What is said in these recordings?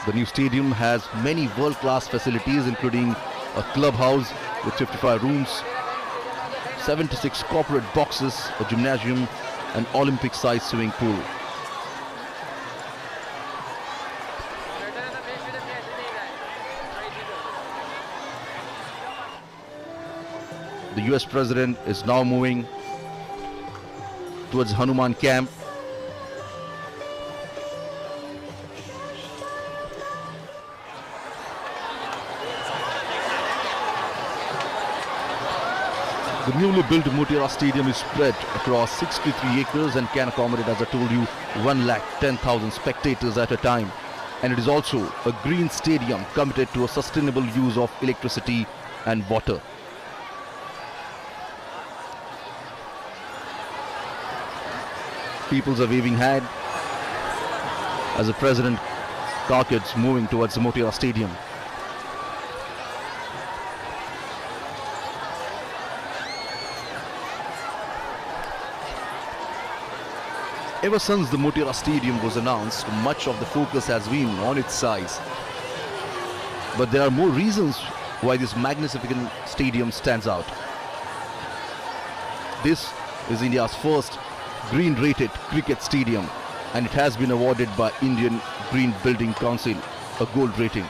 The new stadium has many world-class facilities, including a clubhouse with 55 rooms, 76 corporate boxes, a gymnasium, an Olympic-sized swimming pool. The US President is now moving towards Hanuman camp. The newly built Motera Stadium is spread across 63 acres and can accommodate, as I told you, 110,000 spectators at a time. And it is also a green stadium committed to a sustainable use of electricity and water. Peoples are waving hand as the President carcass moving towards the Motera Stadium. Ever since the Motera Stadium was announced, much of the focus has been on its size. But there are more reasons why this magnificent stadium stands out. This is India's first green-rated cricket stadium, and it has been awarded by Indian Green Building Council a gold rating.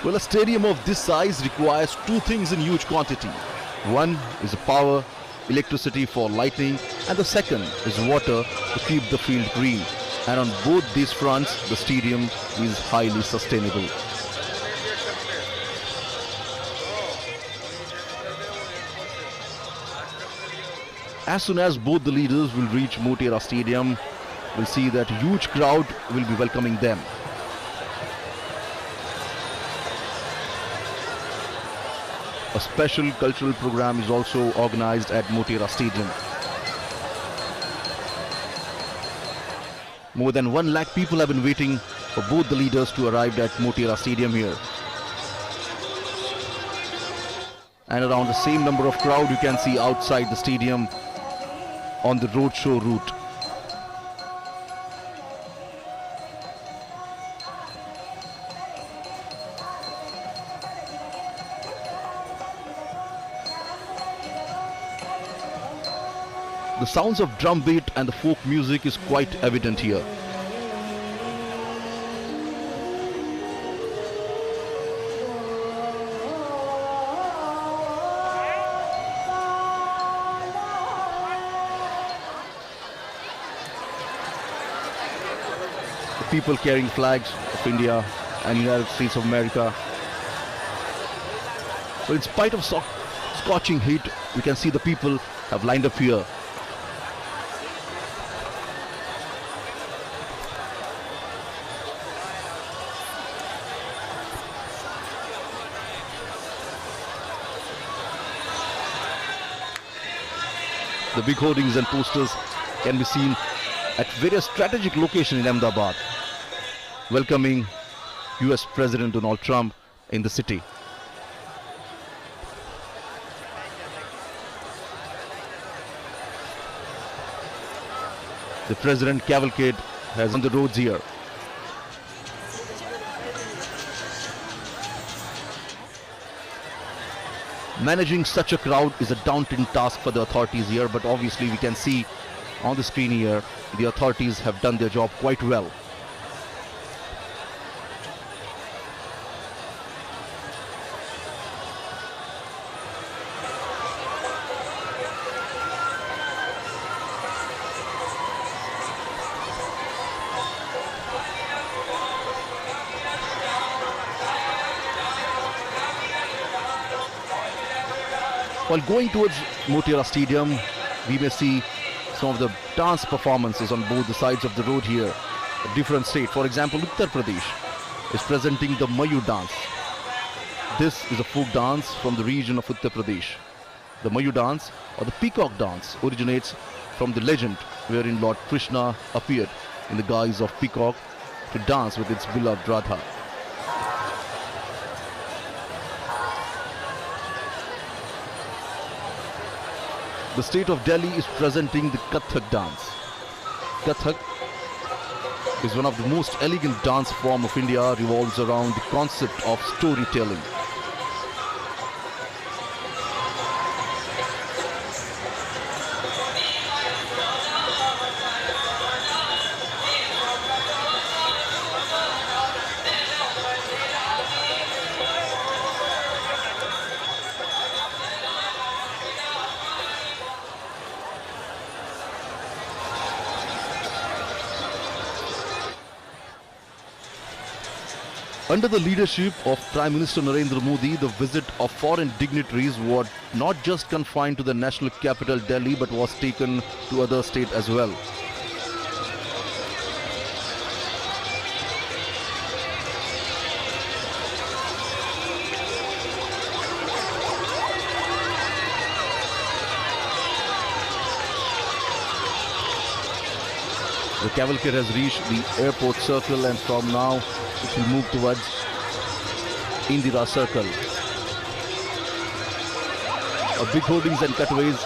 Well, a stadium of this size requires two things in huge quantity. One is the power, electricity for lighting, and the second is water to keep the field green. And on both these fronts, the stadium is highly sustainable. As soon as both the leaders will reach Motera Stadium, we'll see that a huge crowd will be welcoming them. A special cultural program is also organized at Motera Stadium. More than 1 lakh people have been waiting for both the leaders to arrive at Motera Stadium here. And around the same number of crowd you can see outside the stadium on the Roadshow route. The sounds of drum beat and the folk music is quite evident here. The people carrying flags of India and United States of America. But in spite of scorching heat, we can see the people have lined up here. The big hoardings and posters can be seen at various strategic locations in Ahmedabad, welcoming US President Donald Trump in the city. The President cavalcade has on the roads here. Managing such a crowd is a daunting task for the authorities here, but obviously we can see on the screen here the authorities have done their job quite well. While going towards Motera Stadium, we may see some of the dance performances on both the sides of the road here. A different state, for example, Uttar Pradesh is presenting the Mayu dance. This is a folk dance from the region of Uttar Pradesh. The Mayu dance, or the peacock dance, originates from the legend wherein Lord Krishna appeared in the guise of peacock to dance with its beloved Radha. The state of Delhi is presenting the Kathak dance. Kathak is one of the most elegant dance form of India, revolves around the concept of storytelling. Under the leadership of Prime Minister Narendra Modi, the visit of foreign dignitaries was not just confined to the national capital Delhi but was taken to other states as well. The cavalcade has reached the airport circle and from now it will move towards Indira Circle. Big hoardings and cutaways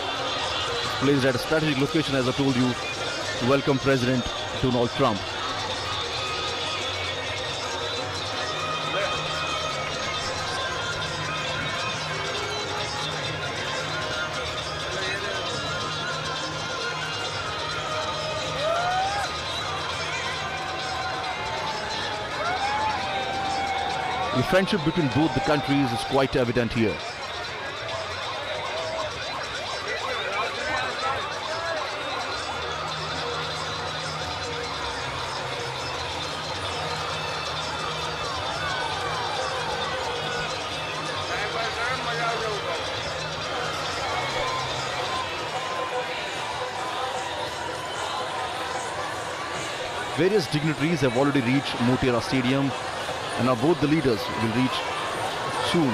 placed at a strategic location, as I told you, to welcome President Donald Trump. The friendship between both the countries is quite evident here. Various dignitaries have already reached Motera Stadium, and now both the leaders will reach soon.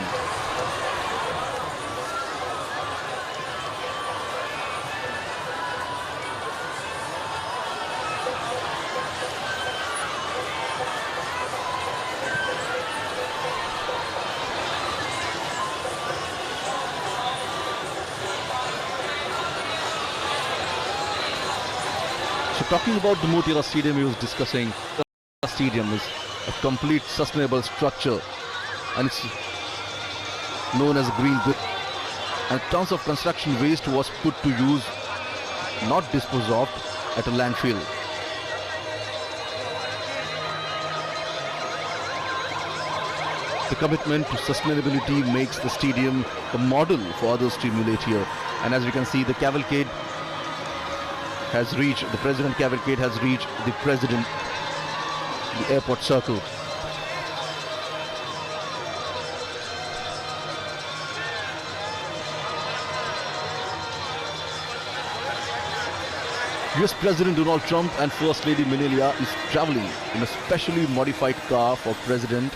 So talking about the Motera Stadium, he was discussing the stadium is a complete sustainable structure and it's known as a green brick, and tons of construction waste was put to use, not disposed of at a landfill. The commitment to sustainability makes the stadium a model for others to emulate here. And as we can see, the cavalcade has reached, the President cavalcade has reached the airport circle. US President Donald Trump and First Lady Melania is traveling in a specially modified car for President.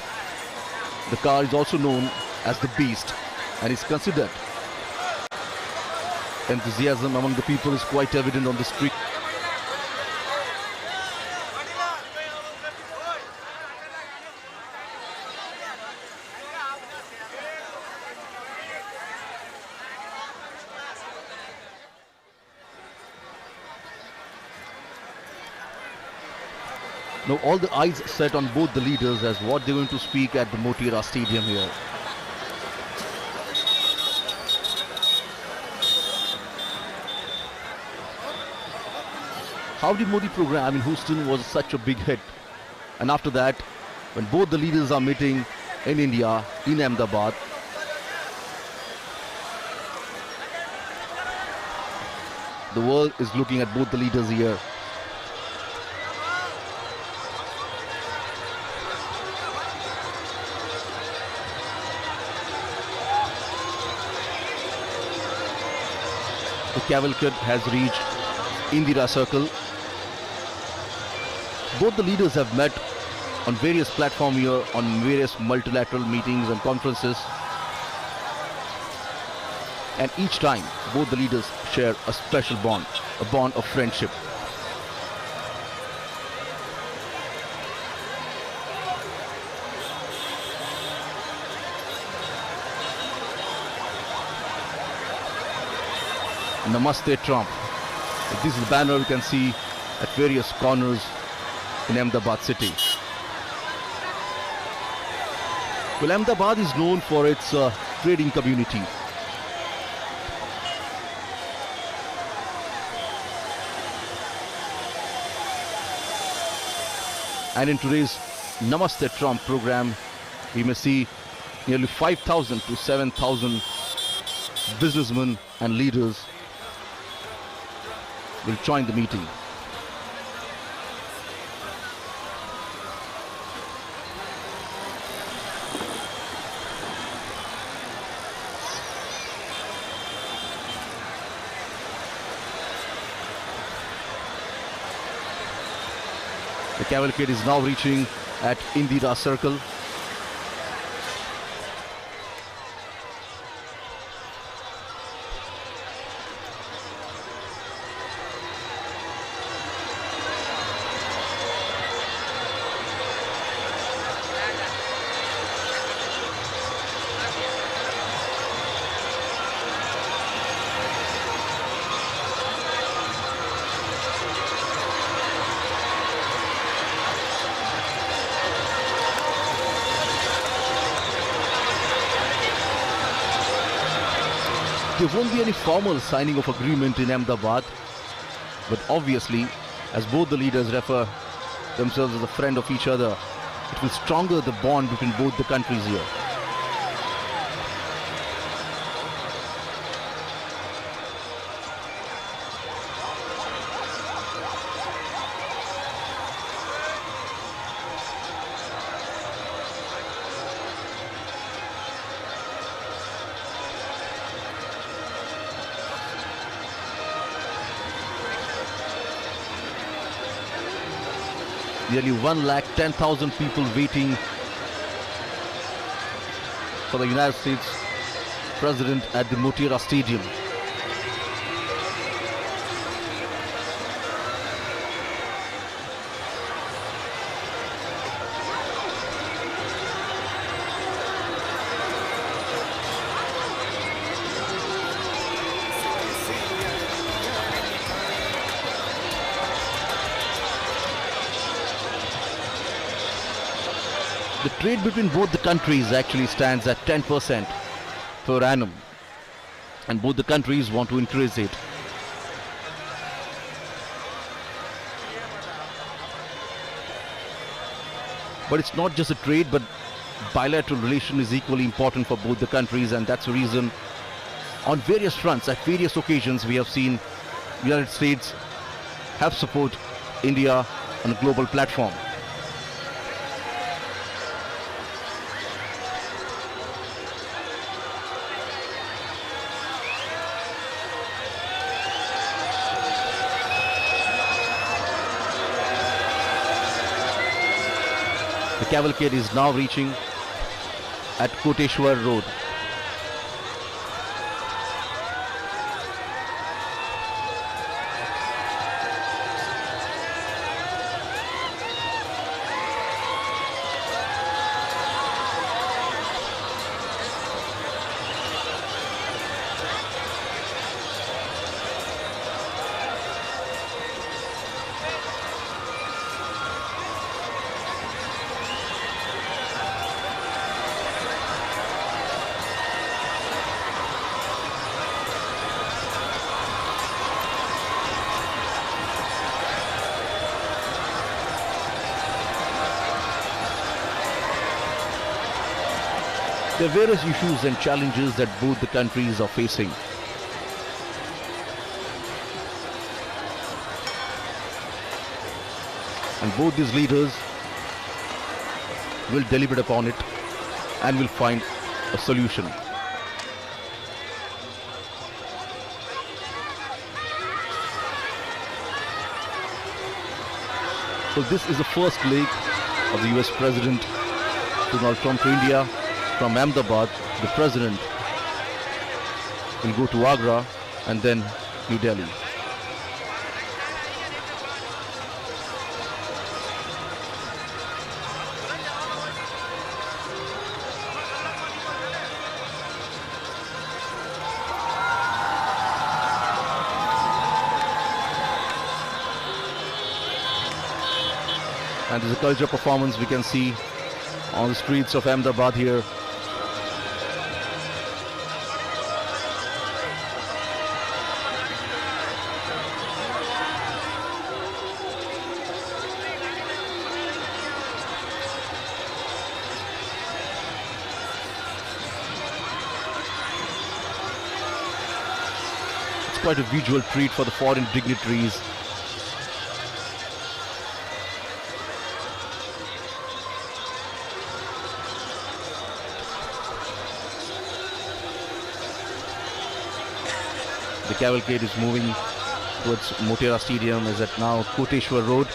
The car is also known as the Beast and is considered. Enthusiasm among the people is quite evident on the street. Now all the eyes set on both the leaders as what they're going to speak at the Motera Stadium here. Howdy Modi program in Houston was such a big hit. And after that, when both the leaders are meeting in India, in Ahmedabad, the world is looking at both the leaders here. The cavalcade has reached Indira Circle. Both the leaders have met on various platforms here, on various multilateral meetings and conferences. And each time, both the leaders share a special bond, a bond of friendship. Namaste Trump. This is the banner you can see at various corners in Ahmedabad city. Well, Ahmedabad is known for its trading community. And in today's Namaste Trump program, we may see nearly 5,000 to 7,000 businessmen and leaders will join the meeting. The cavalcade is now reaching at Indira Circle. There won't be any formal signing of agreement in Ahmedabad, but obviously, as both the leaders refer themselves as a friend of each other, it will stronger the bond between both the countries here. Nearly 110,000 people waiting for the United States President at the Motera Stadium. The trade between both the countries actually stands at 10% per annum, and both the countries want to increase it. But it's not just a trade, but bilateral relation is equally important for both the countries, and that's the reason on various fronts, at various occasions, we have seen the United States have support India on a global platform. The cavalcade is now reaching at Koteshwar Road. There are various issues and challenges that both the countries are facing. And both these leaders will deliberate upon it and will find a solution. So this is the first leg of the US President Donald Trump to India. From Ahmedabad, the President will go to Agra and then New Delhi. And there's a culture performance we can see on the streets of Ahmedabad here. It's quite a visual treat for the foreign dignitaries. The cavalcade is moving towards Motera Stadium, is at now Koteshwar Road.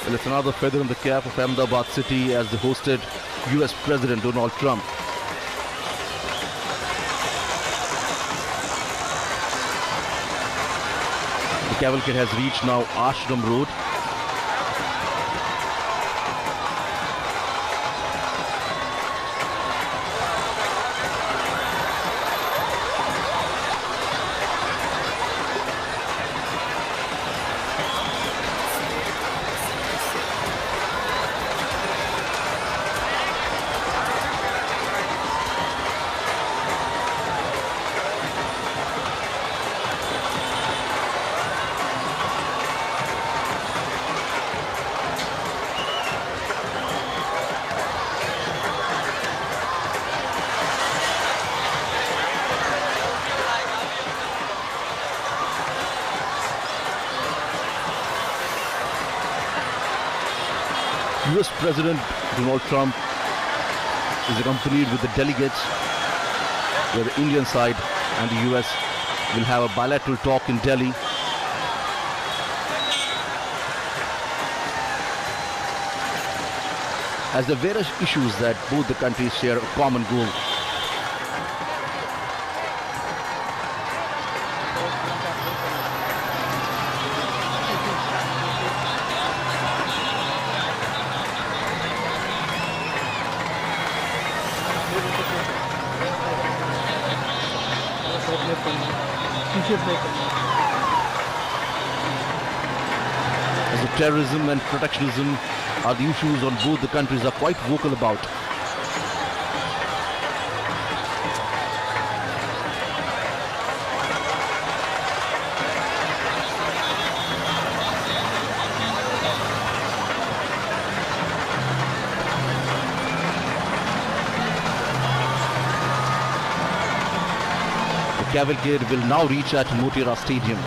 Well, it's another feather in the cap of Ahmedabad city as they hosted US President Donald Trump. The cavalcade has reached now Ashram Road. US President Donald Trump is accompanied with the delegates, where the Indian side and the US will have a bilateral talk in Delhi. As the various issues that both the countries share a common goal. As the terrorism and protectionism are the issues on both the countries are quite vocal about. The cavalcade will now reach at Motera Stadium.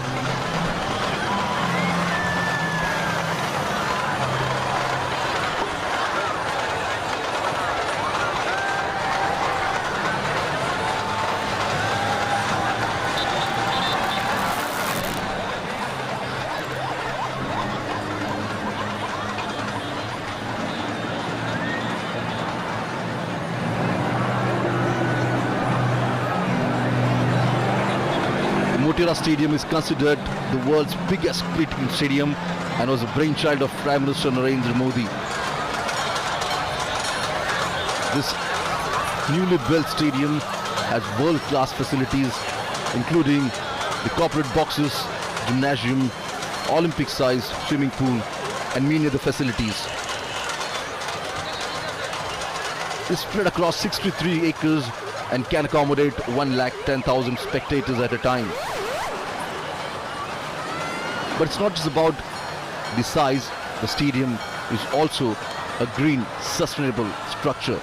Motera Stadium is considered the world's biggest cricketing stadium and was a brainchild of Prime Minister Narendra Modi. This newly built stadium has world-class facilities including the corporate boxes, gymnasium, Olympic-sized swimming pool and many other facilities. It's spread across 63 acres and can accommodate 110,000 spectators at a time. But it's not just about the size, the stadium is also a green, sustainable structure.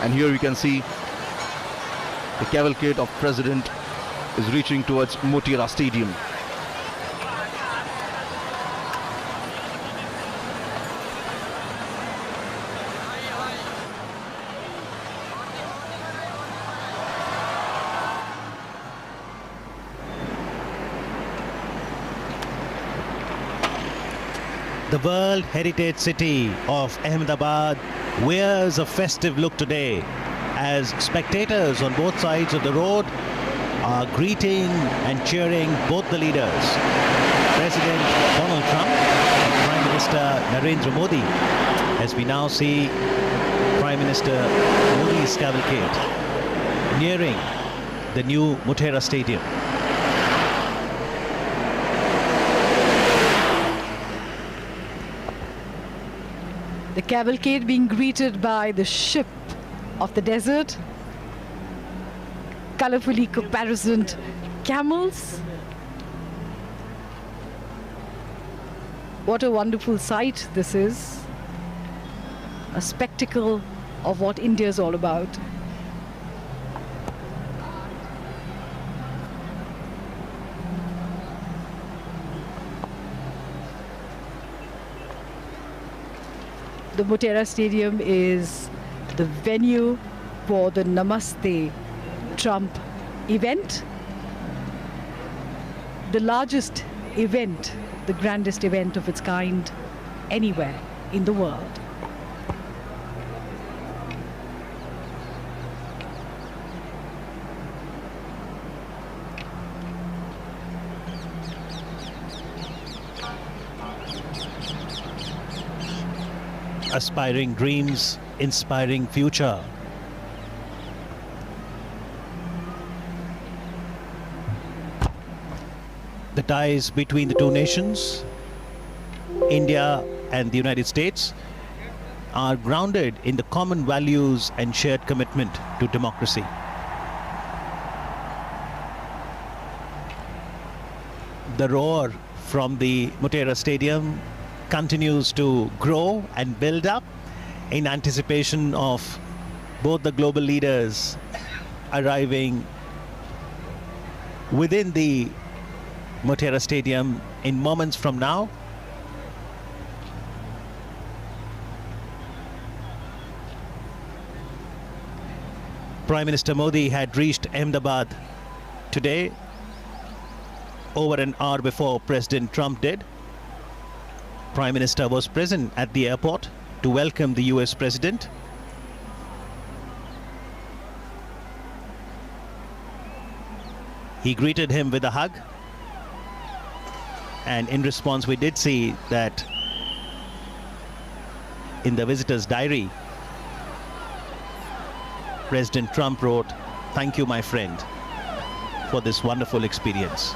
And here you can see the cavalcade of President is reaching towards Motera Stadium. The World Heritage City of Ahmedabad wears a festive look today as spectators on both sides of the road are greeting and cheering both the leaders, President Donald Trump and Prime Minister Narendra Modi, as we now see Prime Minister Modi's cavalcade nearing the new Motera Stadium. The cavalcade being greeted by the ship of the desert, colorfully caparisoned camels. What a wonderful sight this is. A spectacle of what India is all about. The Motera Stadium is the venue for the Namaste Trump event. The largest event, the grandest event of its kind anywhere in the world. Aspiring dreams, inspiring future. The ties between the two nations, India and the United States, are grounded in the common values and shared commitment to democracy. The roar from the Motera Stadium continues to grow and build up in anticipation of both the global leaders arriving within the Motera Stadium in moments from now. Prime Minister Modi had reached Ahmedabad today, over an hour before President Trump did. Prime Minister was present at the airport to welcome the US President. He greeted him with a hug, and in response we did see that in the visitor's diary, President Trump wrote, "Thank you, my friend, for this wonderful experience."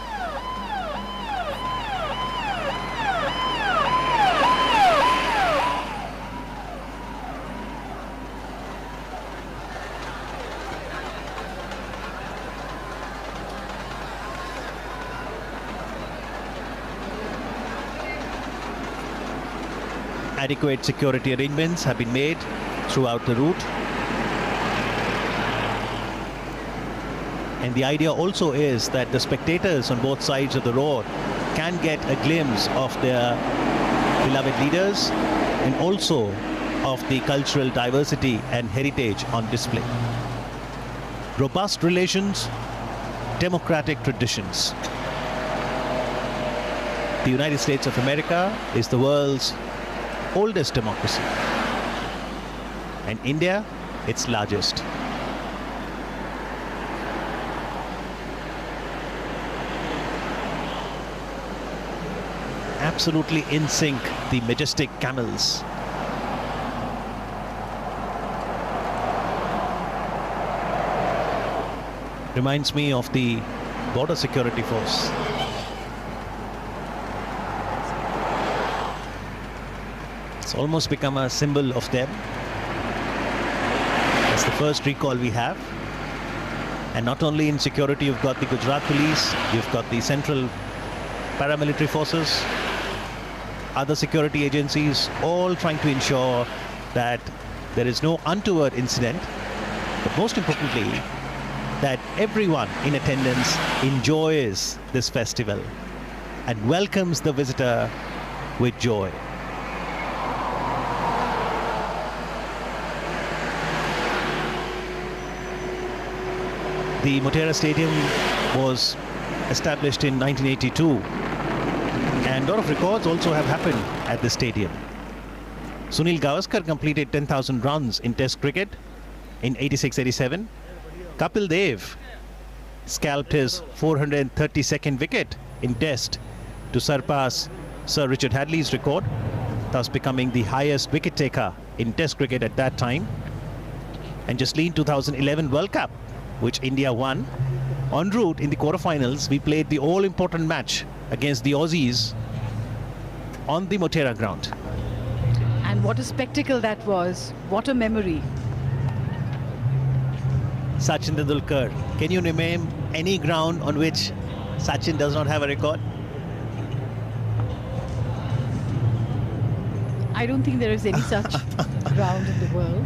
Adequate security arrangements have been made throughout the route. And the idea also is that the spectators on both sides of the road can get a glimpse of their beloved leaders and also of the cultural diversity and heritage on display. Robust relations, democratic traditions. The United States of America is the world's oldest democracy, and India its largest. Absolutely in sync, the majestic camels. Reminds me of the border security force. It's almost become a symbol of them. It's the first recall we have. And not only in security, you've got the Gujarat police, you've got the central paramilitary forces, other security agencies, all trying to ensure that there is no untoward incident. But most importantly, that everyone in attendance enjoys this festival and welcomes the visitor with joy. The Motera Stadium was established in 1982, and a lot of records also have happened at the stadium. Sunil Gavaskar completed 10,000 runs in Test cricket in 86-87. Kapil Dev scalped his 432nd wicket in Test to surpass Sir Richard Hadley's record, thus becoming the highest wicket taker in Test cricket at that time. And justly in 2011 World Cup, which India won, en route in the quarterfinals, we played the all-important match against the Aussies on the Motera ground. And what a spectacle that was. What a memory. Sachin Tendulkar, can you name any ground on which Sachin does not have a record? I don't think there is any such ground in the world.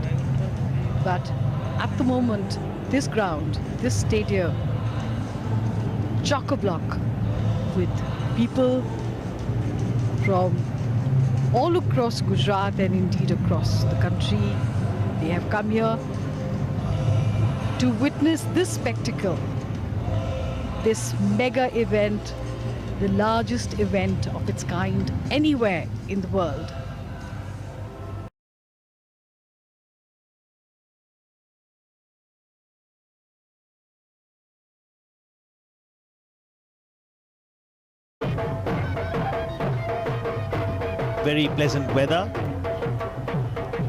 But at the moment, this ground, this stadium, chock-a-block with people from all across Gujarat and indeed across the country. They have come here to witness this spectacle, this mega event, the largest event of its kind anywhere in the world. Very pleasant weather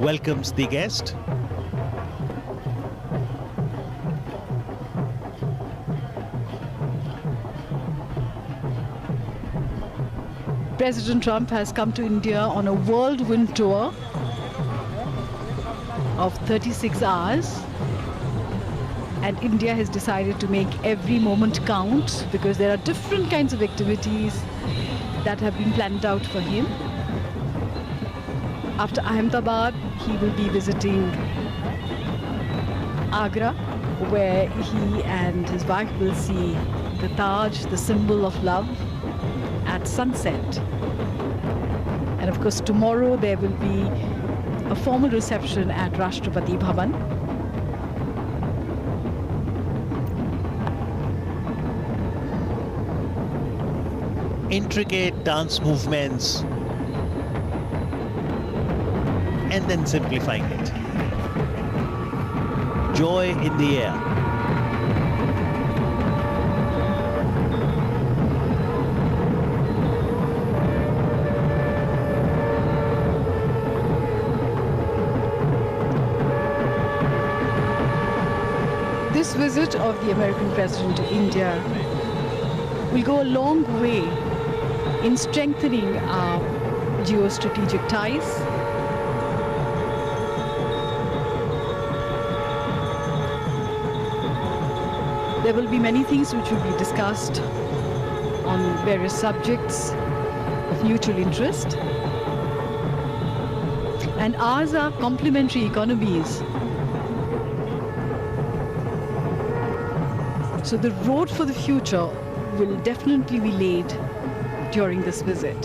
welcomes the guest. President Trump has come to India on a whirlwind tour of 36 hours. And India has decided to make every moment count because there are different kinds of activities that have been planned out for him. After Ahmedabad, he will be visiting Agra, where he and his wife will see the Taj, the symbol of love, at sunset. And of course, tomorrow there will be a formal reception at Rashtrapati Bhavan. Intricate dance movements and then simplifying it. Joy in the air. This visit of the American president to India will go a long way in strengthening our geostrategic ties. There will be many things which will be discussed on various subjects of mutual interest. And ours are complementary economies. So the road for the future will definitely be laid during this visit.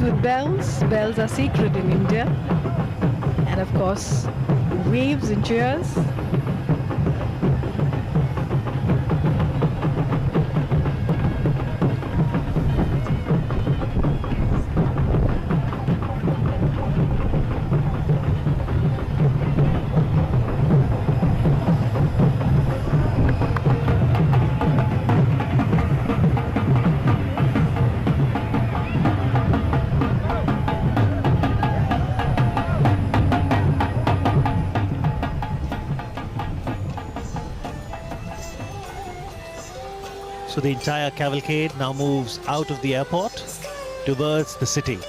With bells. Bells are sacred in India. And of course, waves and cheers. with the entire cavalcade now moves out of the airport towards the city.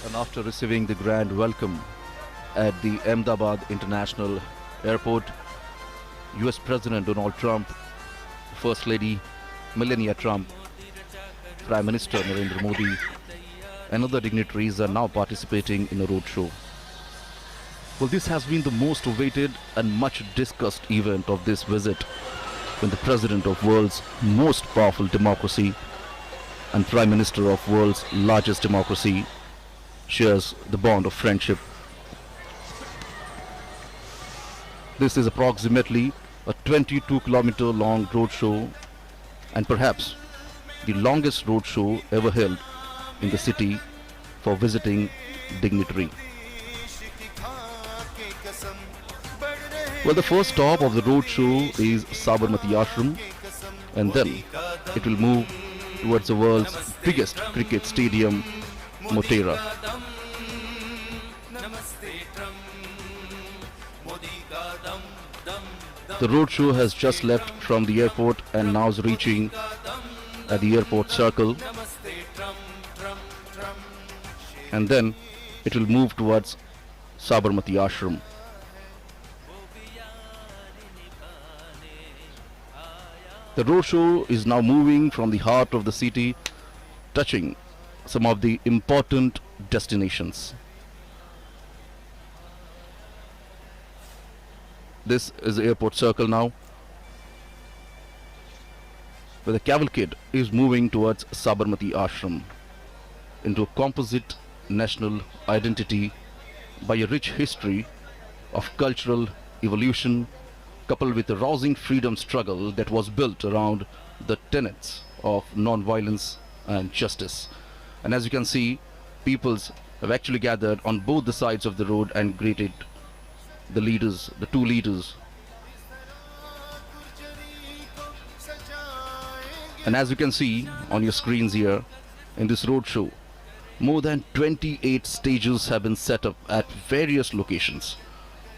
And after receiving the grand welcome at the Ahmedabad International Airport, US President Donald Trump, First Lady Melania Trump, Prime Minister Narendra Modi, and other dignitaries are now participating in a roadshow. Well, this has been the most awaited and much discussed event of this visit, when the President of world's most powerful democracy and Prime Minister of world's largest democracy shares the bond of friendship. This is approximately a 22-kilometer long roadshow, and perhaps the longest roadshow ever held in the city for visiting dignitary. Well, the first stop of the roadshow is Sabarmati Ashram, and then it will move towards the world's biggest cricket stadium, Motera. The roadshow has just left from the airport and now is reaching at the airport circle, and then it will move towards Sabarmati Ashram. The roadshow is now moving from the heart of the city, touching some of the important destinations. This is the airport circle now, where the cavalcade is moving towards Sabarmati Ashram, into a composite national identity by a rich history of cultural evolution, coupled with a rousing freedom struggle that was built around the tenets of non-violence and justice. And as you can see, peoples have actually gathered on both the sides of the road and greeted the leaders, the two leaders. And as you can see on your screens here, in this roadshow, more than 28 stages have been set up at various locations,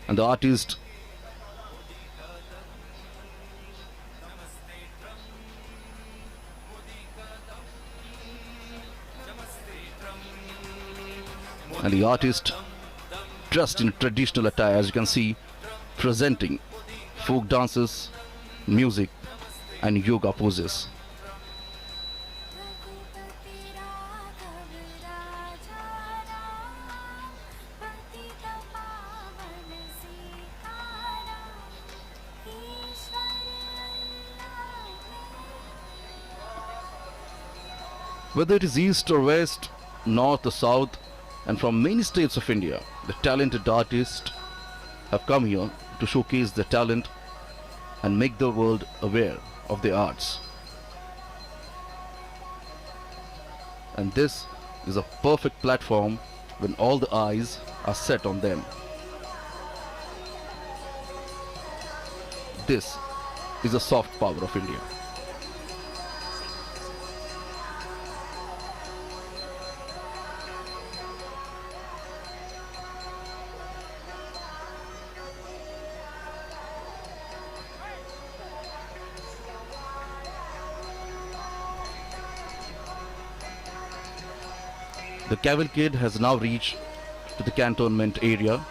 and the artist dressed in traditional attire, as you can see, presenting folk dances, music and yoga poses. Whether it is east or west, north or south, and from many states of India, the talented artists have come here to showcase their talent and make the world aware of their arts. And this is a perfect platform when all the eyes are set on them. This is the soft power of India. The cavalcade has now reached to the cantonment area.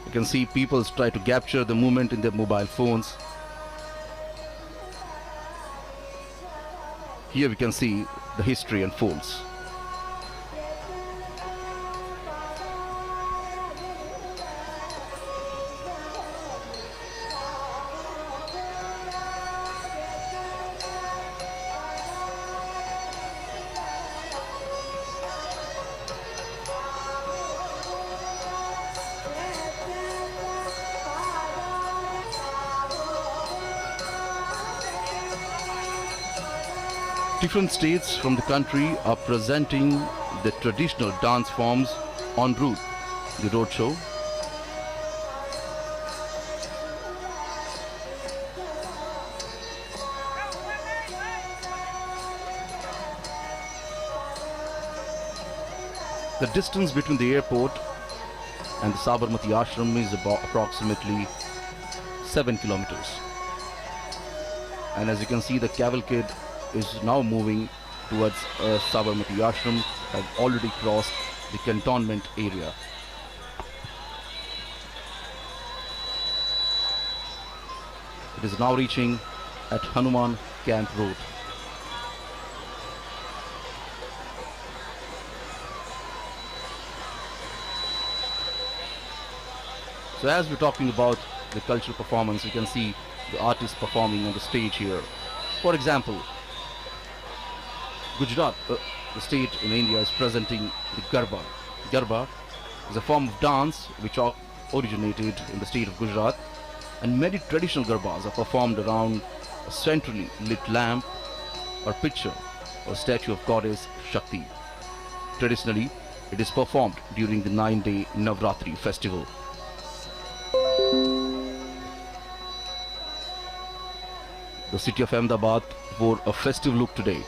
You can see people try to capture the movement in their mobile phones. Here we can see the history unfolds. Different states from the country are presenting the traditional dance forms en route, the roadshow. The distance between the airport and the Sabarmati ashram is about approximately 7 kilometers. And as you can see, the cavalcade is now moving towards Sabarmati ashram, have already crossed the cantonment area. It is now reaching at Hanuman Camp Road. So as we're talking about the cultural performance, you can see the artists performing on the stage here. For example, Gujarat, the state in India, is presenting the Garba. Garba is a form of dance which originated in the state of Gujarat, and many traditional Garbas are performed around a centrally lit lamp or picture or statue of goddess Shakti. Traditionally, it is performed during the 9-day Navratri festival. The city of Ahmedabad wore a festive look today.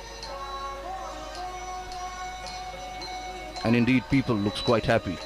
And indeed, people looks quite happy.